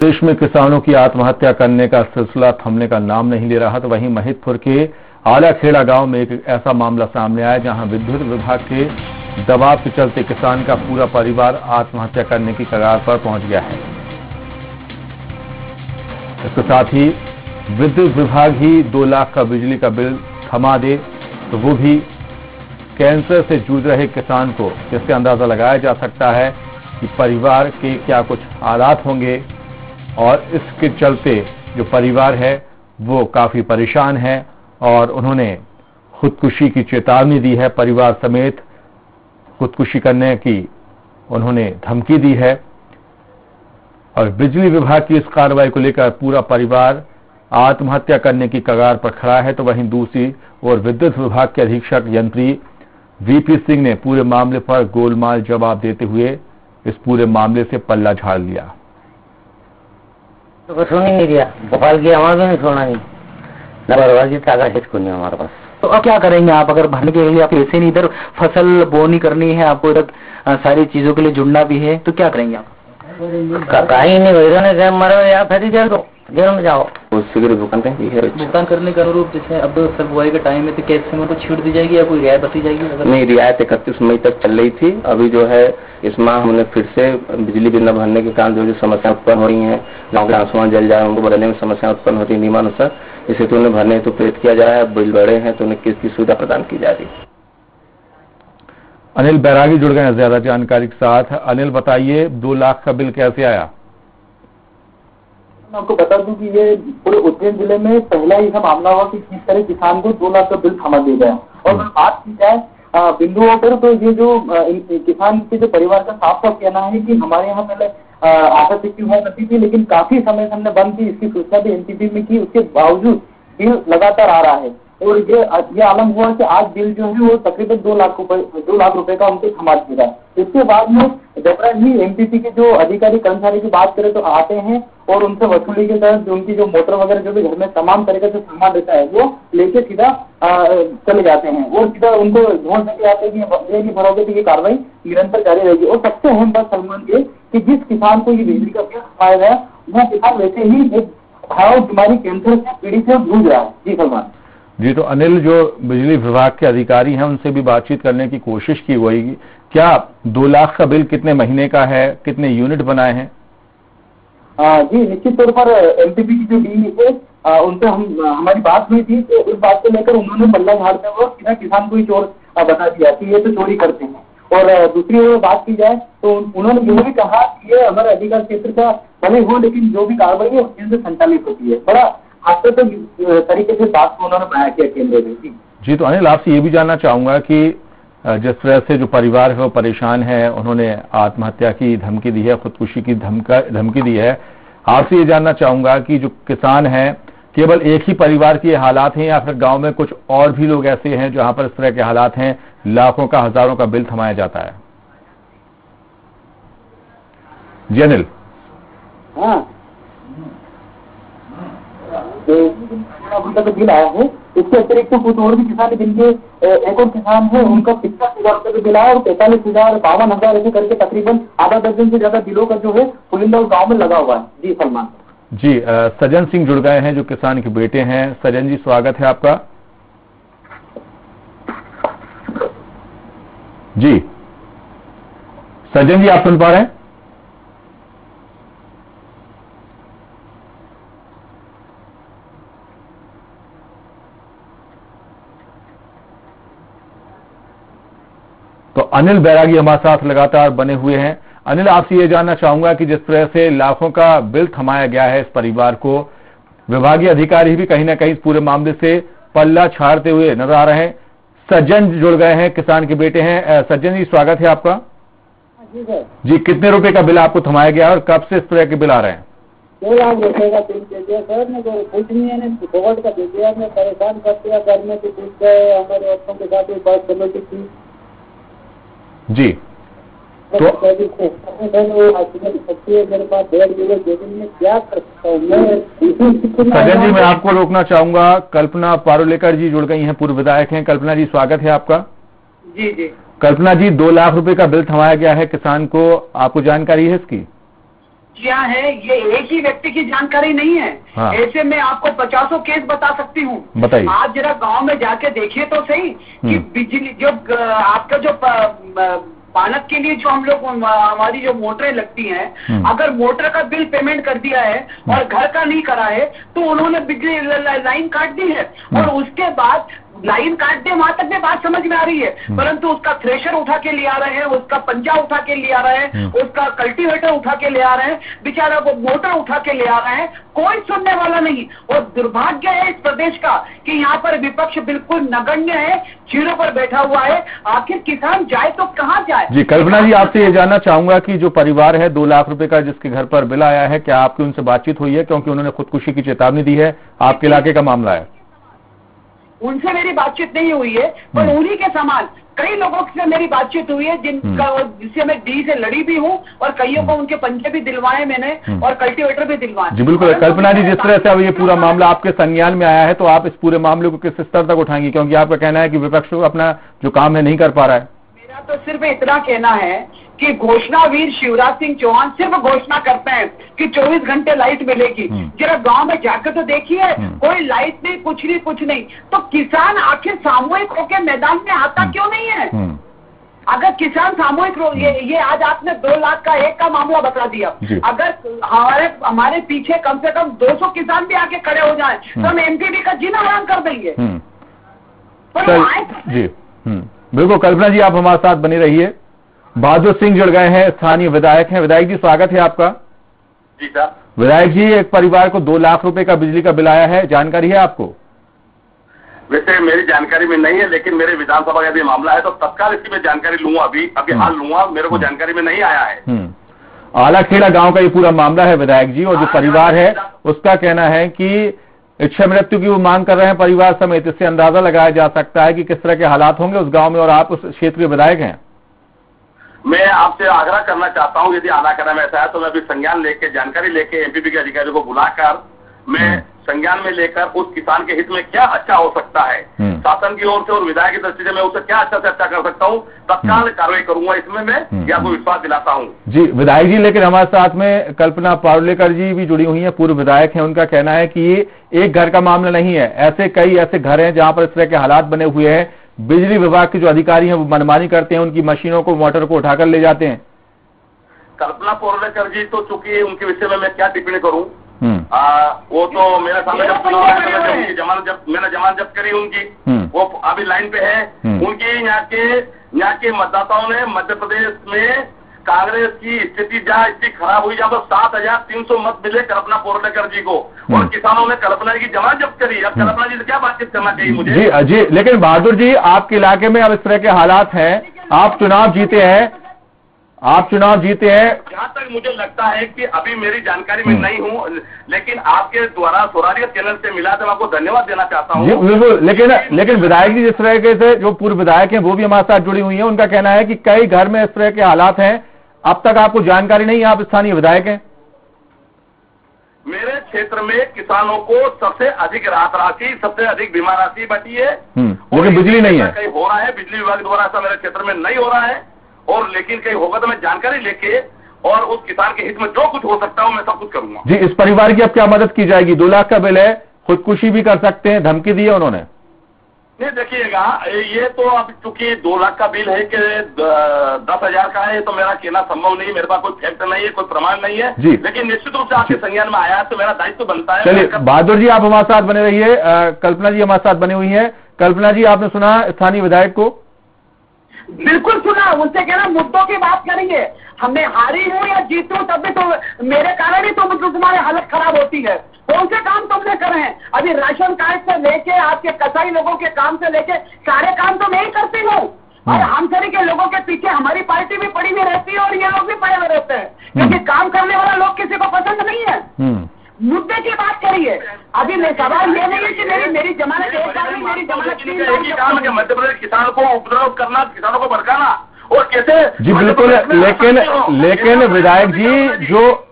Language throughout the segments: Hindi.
देश में किसानों की आत्महत्या करने का सिलसिला थमने का नाम नहीं ले रहा, तो वहीं महिदपुर के आलाखेड़ा गांव में एक ऐसा मामला सामने आया जहां विद्युत विभाग के दबाव के चलते किसान का पूरा परिवार आत्महत्या करने की कगार पर पहुंच गया है। इसके साथ ही विद्युत विभाग ही 2 लाख का बिजली का बिल थमा दे तो वो भी कैंसर से जूझ रहे किसान को, जिससे अंदाजा लगाया जा सकता है कि परिवार के क्या कुछ हालात होंगे। और इसके चलते जो परिवार है वो काफी परेशान है और उन्होंने खुदकुशी की चेतावनी दी है। परिवार समेत खुदकुशी करने की उन्होंने धमकी दी है और बिजली विभाग की इस कार्रवाई को लेकर पूरा परिवार आत्महत्या करने की कगार पर खड़ा है। तो वहीं दूसरी ओर विद्युत विभाग के अधीक्षक यंत्री वीपी सिंह ने पूरे मामले पर गोलमाल जवाब देते हुए इस पूरे मामले से पल्ला झाड़ लिया। तो सुन ही नहीं दिया, भोपाल की हमारे नहीं सुना नहीं, नबरवाजी ताकत हिचको नहीं हमारे पास। तो अब क्या करेंगे आप? अगर भरने के लिए आप ऐसे नहीं, इधर फसल बोनी करनी है, आपको इधर सारी चीजों के लिए जुड़ना भी है, तो क्या करेंगे आप? कहीं नहीं गए मरो या फिर जेल में जाओ। भुगतान करने के अनुरूप जैसे अब फसल बुआई का टाइम है तो कैसे में तो छूट दी जाएगी या कोई रियायत बती जाएगी? नहीं, रियायत 31 मई तक चल रही थी। अभी जो है इस माह हमने फिर से बिजली बिल न भरने के कारण जो समस्या उत्पन्न हो रही है, गाँव के आसमान जल जाए उनको भरने में समस्या उत्पन्न होती है नियमानुसार, इसे तो उन्हें भरने तो प्रेरित किया जा रहा है। बिल बढ़े हैं तो उन्हें किसकी सुविधा प्रदान की जा रही है। अनिल बैरागी जुड़ गए हैं ज्यादा जानकारी के साथ। अनिल बताइए, 2 लाख का बिल कैसे आया? मैं आपको बता दूं कि ये पूरे उज्जैन जिले में पहला ही ऐसा मामला हुआ कि किस तरह किसान को 2 लाख का बिल थमा दिया गया। और अगर बात की जाए बिंदुओं पर, तो ये जो किसान के जो परिवार का साफ साफ कहना है कि हमारे यहाँ पहले आशा सिक्की हुआ करती थी, लेकिन काफी समय से हमने बंद की, इसकी सूचना भी एनटीपी में की, उसके बावजूद बिल लगातार आ रहा है। और ये आलम हुआ कि आज बिल जो है वो तकरीबन 2 लाख रुपए का उनको थमा दिया। इसके बाद में जब ही एमपीसी के जो अधिकारी कर्मचारी की बात करें तो आते हैं और उनसे वसूली के तहत उनकी जो मोटर वगैरह जो भी घर में तमाम तरह का जो सामान रहता है वो लेके सीधा चले जाते हैं और सीधा उनको ढूंढ देके आते हैं कि ये नहीं भरोगे तो ये कार्रवाई निरंतर जारी रहेगी। और सबसे अहम बात सलमान ये कि जिस किसान को ये बिजली का बिल थमाया गया वो किसान वैसे ही एक भयावह बीमारी कैंसर से पीड़ित से जूझ रहा है। जी सलमान जी, तो अनिल जो बिजली विभाग के अधिकारी हैं उनसे भी बातचीत करने की कोशिश की गई। क्या 2 लाख का बिल कितने महीने का है, कितने यूनिट बनाए हैं? जी निश्चित तौर पर एमपीपी की जो डी है उनसे हमारी बात हुई थी, तो इस बात को लेकर उन्होंने पल्ला झाड़ते हुए सीधा किसान को ही चोर बता दिया कि ये तो चोरी करते हैं। और दूसरी ओर बात की जाए तो उन्होंने ये भी कहा कि ये हमारे अधिकार क्षेत्र का भले हो, लेकिन जो भी कार्रवाई है उसके से संचालित होती है। बड़ा तो तरीके से बात को उन्होंने बनाया किया केंद्र में। जी तो अनिल, आपसे ये भी जानना चाहूंगा कि जिस तरह से जो परिवार है वो परेशान है, उन्होंने आत्महत्या की धमकी दी है, खुदकुशी की धमकी दी है, आपसे ये जानना चाहूंगा कि जो किसान हैं केवल एक ही परिवार के हालात हैं या फिर गांव में कुछ और भी लोग ऐसे हैं जहां पर इस तरह के हालात हैं, लाखों का हजारों का बिल थमाया जाता है? जी अनिल। हाँ, तो बिल आया है। इसके अतिरिक्त तो कुछ और भी किसान जिनके एक और किसान है उनका 50,000 रुपये का बिल आया और 45,000 52,000 ऐसे करके तकरीबन आधा दर्जन से ज्यादा बिलों का जो है पुलिंदा गांव में लगा हुआ है। जी सलमान जी, सज्जन सिंह जुड़ गए हैं जो किसान के बेटे हैं। सज्जन जी, स्वागत है आपका। जी सज्जन जी, आप सुन पा रहे हैं? तो अनिल बैरागी हमारे साथ लगातार बने हुए हैं। अनिल, आपसे ये जानना चाहूंगा कि जिस तरह से लाखों का बिल थमाया गया है इस परिवार को, विभागीय अधिकारी भी कहीं ना कहीं इस पूरे मामले से पल्ला झाड़ते हुए नजर आ रहे हैं। सज्जन जुड़ गए हैं, किसान के बेटे हैं। सज्जन जी, स्वागत है आपका। जी, कितने रुपए का बिल आपको थमाया गया है और कब से इस तरह के बिल आ रहे हैं? 2 लाख रुपए का बिल दे दिया सर ने, कुछ नहीं है, फोकट का दे दिया। मैं परेशान कर दिया, घर में तो पूछ गए, हमारे औरतों के साथ भी बात कमेटी थी। जी, तो मेरे पास 1.5 बीघे जमीन में क्या कर सकता हूँ मैं? सज्जन जी, मैं आपको रोकना चाहूंगा। कल्पना पारुलेकर जी जुड़ गई हैं, पूर्व विधायक हैं। कल्पना जी, स्वागत है आपका। जी जी कल्पना जी, 2 लाख रुपए का बिल थमाया गया है किसान को, आपको जानकारी है इसकी? किया है, ये एक ही व्यक्ति की जानकारी नहीं है। हाँ। ऐसे में आपको 50 केस बता सकती हूँ। बताइए। आप जरा गांव में जाके देखिए तो सही कि बिजली जो आपका जो पानक के लिए जो हम लोग हमारी जो मोटरें लगती हैं, अगर मोटर का बिल पेमेंट कर दिया है और घर का नहीं करा है तो उन्होंने बिजली लाइन काट दी है, और उसके बाद लाइन काट दे वहां तक भी बात समझ में आ रही है, परंतु उसका थ्रेशर उठा के ले आ रहे हैं, उसका पंजा उठा के ले आ रहे हैं, उसका कल्टीवेटर उठा के ले आ रहे हैं, बेचारा वो मोटर उठा के ले आ रहे हैं, कोई सुनने वाला नहीं। और दुर्भाग्य है इस प्रदेश का कि यहाँ पर विपक्ष बिल्कुल नगण्य है, चीरों पर बैठा हुआ है। आखिर किसान जाए तो कहाँ जाए? जी कल्पना जी, आपसे ये जानना चाहूंगा कि जो परिवार है 2 लाख रुपए का जिसके घर पर बिल आया है, क्या आपकी उनसे बातचीत हुई है? क्योंकि उन्होंने खुदकुशी की चेतावनी दी है, आपके इलाके का मामला है। उनसे मेरी बातचीत नहीं हुई है, पर उन्हीं के समान कई लोगों से मेरी बातचीत हुई है जिससे मैं डी से लड़ी भी हूँ, और कईयों को उनके पंजे भी दिलवाए मैंने, और कल्टीवेटर भी दिलवाए। जी बिल्कुल। कल्पना जी, जिस तरह से अब ये पूरा मामला आपके संज्ञान में आया है, तो आप इस पूरे मामले को किस स्तर तक उठाएंगी? क्योंकि आपका कहना है कि विपक्ष अपना जो काम है नहीं कर पा रहा है। मेरा तो सिर्फ इतना कहना है कि घोषणावीर शिवराज सिंह चौहान सिर्फ घोषणा करते हैं कि 24 घंटे लाइट मिलेगी। जरा गांव में जाकर तो देखिए, कोई लाइट नहीं, कुछ नहीं। तो किसान आखिर सामूहिक होकर मैदान में आता क्यों नहीं है? अगर किसान सामूहिक ये आज आपने 2 लाख का एक का मामला बता दिया, अगर हमारे पीछे कम से कम 200 किसान भी आके खड़े हो जाएं तो हम एमपीबी का जीना हराम कर देंगे। जी बिल्कुल। कल्पना जी, आप हमारे साथ बने रहिए। बहादुर सिंह जुड़ गए हैं, स्थानीय विधायक हैं। विधायक जी, स्वागत है आपका। जी सर। विधायक जी, एक परिवार को 2 लाख रुपए का बिजली का बिल आया है, जानकारी है आपको? वैसे मेरी जानकारी में नहीं है, लेकिन मेरे विधानसभा का भी मामला है तो तत्काल इसकी मैं जानकारी लूंगा, अभी हाल लूंगा। मेरे को जानकारी में नहीं आया है। आलाखेड़ा गांव का ये पूरा मामला है विधायक जी, और जो परिवार है उसका कहना है कि इच्छा मृत्यु की वो मांग कर रहे हैं परिवार समेत। इससे अंदाजा लगाया जा सकता है कि किस तरह के हालात होंगे उस गांव में, और आप उस क्षेत्र के विधायक हैं। मैं आपसे आग्रह करना चाहता हूं, यदि आलाखेड़ा में ऐसा है तो मैं अभी संज्ञान लेके, जानकारी लेके एमपीपी के अधिकारियों को बुलाकर मैं संज्ञान में लेकर उस किसान के हित में क्या अच्छा हो सकता है शासन की ओर से और विधायक की दृष्टि से मैं उससे क्या अच्छा से अच्छा कर सकता हूं, तत्काल कार्रवाई करूंगा। इसमें मैं आपको विश्वास दिलाता हूं। जी विधायक जी, लेकिन हमारे साथ में कल्पना पारुलेकर जी भी जुड़ी हुई हैं, पूर्व विधायक हैं। उनका कहना है कि ये एक घर का मामला नहीं है, ऐसे कई ऐसे घर हैं जहां पर इस तरह के हालात बने हुए हैं। बिजली विभाग के जो अधिकारी हैं वो मनमानी करते हैं, उनकी मशीनों को, मोटर को उठाकर ले जाते हैं। कल्पना पारुलेकर जी तो चूंकि उनके विषय में मैं क्या टिप्पणी करूं, वो तो मेरे सामने जब चुनाव आया तो उनकी मैंने जमानत जब्त करी उनकी, वो अभी लाइन पे है। उनकी यहाँ के मतदाताओं ने मध्य प्रदेश में कांग्रेस की स्थिति जहाँ इतनी खराब हुई, जहाँ पर 7,300 मत मिले कल्पना पारुलेकर जी को, और किसानों ने कल्पना जी की जमानत जब्त करी। अब कल्पना जी से क्या बातचीत करना चाहिए मुझे? जी, लेकिन बहादुर जी, आपके इलाके में अब इस तरह के हालात हैं, आप चुनाव जीते हैं। जहाँ तक मुझे लगता है कि अभी मेरी जानकारी में नहीं हूँ, लेकिन आपके द्वारा स्वराज्य चैनल से मिला तो मैं आपको धन्यवाद देना चाहता हूँ। बिल्कुल। लेकिन विधायक जी जिस तरह के से जो पूर्व विधायक हैं वो भी हमारे साथ जुड़ी हुई हैं, उनका कहना है कि कई घर में इस तरह के हालात हैं, अब तक आपको जानकारी नहीं है, आप स्थानीय विधायक हैं। मेरे क्षेत्र में किसानों को सबसे अधिक राहत राशि, सबसे अधिक बीमा राशि बटी है, लेकिन बिजली नहीं है। कहीं हो रहा है बिजली विभाग द्वारा, ऐसा मेरे क्षेत्र में नहीं हो रहा है, और लेकिन कहीं होगा तो मैं जानकारी लेके और उस किसान के हित में जो कुछ हो सकता हूं मैं सब कुछ करूंगा। जी, इस परिवार की अब क्या मदद की जाएगी? 2 लाख का बिल है, खुदकुशी भी कर सकते हैं, धमकी दी है उन्होंने। नहीं देखिएगा, ये तो अब चूंकि 2 लाख का बिल है कि 10,000 का है, तो मेरा कहना संभव नहीं, मेरे पास कोई फैक्ट नहीं है, कोई प्रमाण नहीं है जी। लेकिन निश्चित रूप से आपके संज्ञान में आया तो मेरा दायित्व बनता है। चलिए बहादुर जी, आप हमारे साथ बने रहिए। कल्पना जी हमारे साथ बनी हुई है। कल्पना जी, आपने सुना स्थानीय विधायक को? बिल्कुल सुना। उनसे कहना मुद्दों की बात करेंगे, हमें हारी हूँ या जीतूं तब भी तो मेरे कारण ही तो मतलब तुम्हारी हालत खराब होती है। कौन से काम तुमने करे हैं? अभी राशन कार्ड से लेके आपके कसाई लोगों के काम से लेके सारे काम तो मैं ही करती हूँ, और हम सभी के लोगों के पीछे हमारी पार्टी भी पड़ी हुई रहती है और ये लोग भी पड़े हुए रहते हैं, क्योंकि काम करने वाला लोग किसी को पसंद नहीं है। मुद्दे की बात करिए। अभी सवाल ये नहीं है कि मेरी जमानत एक साल में, मेरी जमानत 3 साल की काम है। मध्य प्रदेश किसानों को उपद्रव करना, किसानों को भड़काना, और कैसे? जी बिल्कुल। लेकिन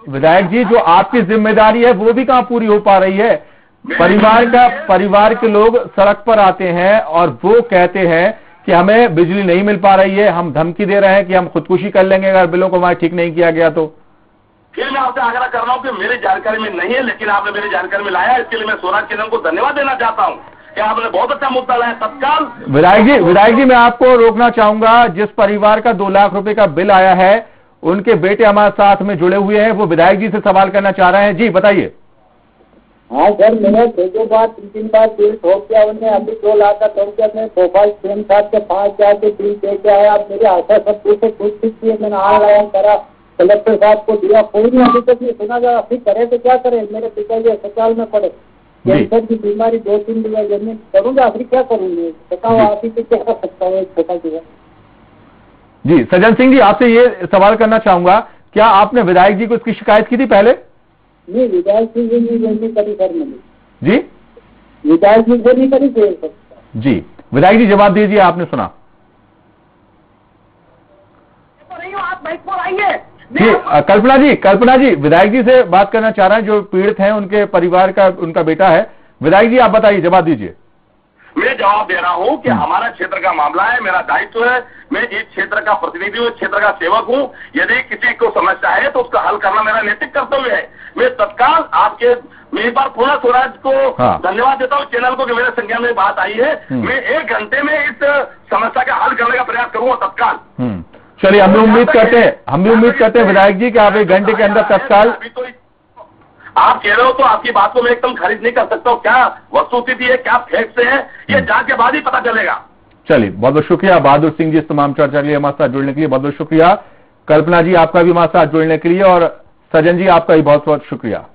विधायक जी जो आपकी जिम्मेदारी है वो भी कहाँ पूरी हो पा रही है? परिवार के लोग सड़क पर आते हैं और वो कहते हैं कि हमें बिजली नहीं मिल पा रही है, हम धमकी दे रहे हैं कि हम खुदकुशी कर लेंगे अगर बिलों को हमारे ठीक नहीं किया गया तो। फिर मैं आपसे आग्रह कर रहा हूँ कि मेरी जानकारी में नहीं है, लेकिन आपने मेरी जानकारी में लाया, इसके लिए मैं स्वराज चैनल को धन्यवाद देना चाहता हूँ कि आपने बहुत अच्छा मुद्दा लाया तत्काल। विधायक जी मैं आपको रोकना चाहूंगा। जिस परिवार का 2 लाख रुपए का बिल आया है, उनके बेटे हमारे साथ में जुड़े हुए हैं, वो विधायक जी से सवाल करना चाह रहे हैं। जी बताइए। हाँ सर, मैंने 2 बार 3 बार बिल ठोक दिया, उन्हें अभी 2 लाख का ठोक दिया। मैं भोपाल सीएम साहब के 5,000 के बिल दे के आया। अब मेरे आशा सब से पूछ किए, मैंने ऑनलाइन करा, कलेक्टर साहब को दिया, कोई नहीं अभी तक नहीं सुना जा। अभी करे तो क्या करे, मेरे पिताजी अस्पताल में पड़े, कैंसर की बीमारी 2-3 दिन में करूंगा, आखिर क्या करूंगी बताओ, आप ही से क्या कर सकता हूँ एक छोटा सा। जी सज्जन सिंह जी, आपसे ये सवाल करना चाहूंगा, क्या आपने विधायक जी को इसकी शिकायत की थी पहले? नहीं, विधायक जी से नहीं करी सर मैंने। जी विधायक जी से नहीं करी सर। जी विधायक जी जवाब दीजिए, आपने सुना। आप बाइक पर आइए। जी कल्पना जी विधायक जी से बात करना चाह रहे हैं, जो पीड़ित हैं, उनके परिवार का उनका बेटा है। विधायक जी आप बताइए, जवाब दीजिए। मैं जवाब दे रहा हूं कि हमारा क्षेत्र का मामला है, मेरा दायित्व है, मैं इस क्षेत्र का प्रतिनिधि हूं, इस क्षेत्र का सेवक हूं। यदि किसी को समस्या है तो उसका हल करना मेरा नैतिक कर्तव्य है। मैं तत्काल आपके, मैं एक बार पूरा स्वराज को धन्यवाद देता हूं, चैनल को, कि मेरे संज्ञान में बात आई है। मैं 1 घंटे में इस समस्या का हल करने का प्रयास करूंगा तत्काल। चलिए हम भी उम्मीद करते हैं विधायक जी कि आप 1 घंटे के अंदर तत्काल। अभी तो आप कह रहे हो तो आपकी बात को मैं एकदम खारिज नहीं कर सकता हूँ। क्या वस्तुस्थिति है, क्या फैक्ट है, ये जांच के बाद ही पता चलेगा। चलिए बहुत बहुत शुक्रिया बहादुर सिंह जी, इस तमाम चर्चा के लिए हमारे साथ जुड़ने के लिए बहुत बहुत शुक्रिया। कल्पना जी आपका भी हमारे साथ जुड़ने के लिए, और सज्जन जी आपका भी बहुत बहुत शुक्रिया।